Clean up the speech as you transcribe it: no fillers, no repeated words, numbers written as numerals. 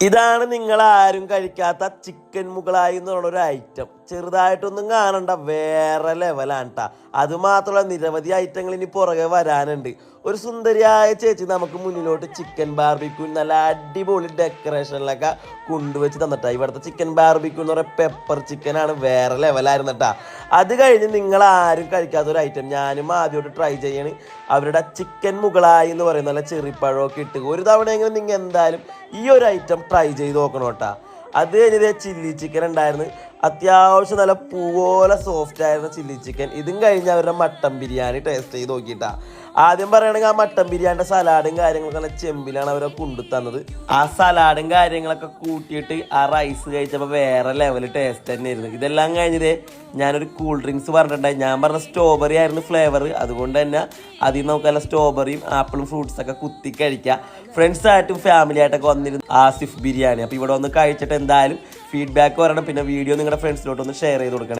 ഇതാണ് നിങ്ങളാരും കഴിക്കാത്ത ചിക്കൻ മുകളായി എന്നുള്ളൊരു ഐറ്റം. ചെറുതായിട്ടൊന്നും കാണണ്ട, വേറെ ലെവലാണ് കേട്ടോ. അതുമാത്രമല്ല, നിരവധി ഐറ്റങ്ങൾ ഇനി പുറകെ വരാനുണ്ട്. ഒരു സുന്ദരിയായ ചേച്ചി നമുക്ക് മുന്നിലോട്ട് ചിക്കൻ ബാർബിക്യൂ നല്ല അടിപൊളി ഡെക്കറേഷനിലൊക്കെ കൊണ്ടുവച്ച് തന്നിട്ടാ. ഇവിടുത്തെ ചിക്കൻ ബാർബിക്യൂ എന്ന് പറയുക പെപ്പർ ചിക്കനാണ്, വേറെ ലെവലായിരുന്നു കേട്ടോ. അത് കഴിഞ്ഞ് നിങ്ങളാരും കഴിക്കാത്തൊരു ഐറ്റം ഞാനും ആദ്യമായിട്ട് ട്രൈ ചെയ്യണം. അവരുടെ ചിക്കൻ മുകളായി എന്ന് പറയുന്ന നല്ല ചെറിപ്പഴമൊക്കെ ഇട്ട് ഒരു തവണയെങ്കിലും നിങ്ങൾ എന്തായാലും ഈ ഒരു ഐറ്റം ട്രൈ ചെയ്ത് നോക്കണം കേട്ടോ. അത് കഴിഞ്ഞത് ചില്ലി ചിക്കൻ ഉണ്ടായിരുന്നു. അത്യാവശ്യം നല്ല പൂപോലെ സോഫ്റ്റ് ആയിരുന്ന ചില്ലി ചിക്കൻ. ഇതും കഴിഞ്ഞ് അവരുടെ മട്ടൻ ബിരിയാണി ടേസ്റ്റ് ചെയ്ത് നോക്കിയിട്ടാ. ആദ്യം പറയുകയാണെങ്കിൽ ആ മട്ടൻ ബിരിയാണിയുടെ സലാഡും കാര്യങ്ങളൊക്കെ നല്ല ചെമ്പിലാണ് അവരെ കൊണ്ടു തന്നത്. ആ സലാഡും കാര്യങ്ങളൊക്കെ കൂട്ടിയിട്ട് ആ റൈസ് കഴിച്ചപ്പോൾ വേറെ ലെവൽ ടേസ്റ്റ് തന്നെയായിരുന്നു. ഇതെല്ലാം കഴിഞ്ഞത് ഞാനൊരു കൂൾ ഡ്രിങ്ക്സ് പറഞ്ഞിട്ടുണ്ടായി. ഞാൻ പറഞ്ഞ സ്ട്രോബെറി ആയിരുന്നു ഫ്ലേവർ. അതുകൊണ്ട് തന്നെ അതിൽ നമുക്ക് നല്ല സ്ട്രോബെറിയും ആപ്പിളും ഫ്രൂട്ട്സൊക്കെ കുത്തി കഴിക്കാം. ഫ്രണ്ട്സായിട്ടും ഫാമിലി ആയിട്ടൊക്കെ വന്നിരുന്നു ആസിഫ് ബിരിയാണി. അപ്പോൾ ഇവിടെ ഒന്ന് കഴിച്ചിട്ട് എന്തായാലും ഫീഡ്ബാക്ക് പറയണം. പിന്നെ വീഡിയോ നിങ്ങളുടെ ഫ്രണ്ട്സിലോട്ടൊന്ന് ഷെയർ ചെയ്ത് കൊടുക്കണം.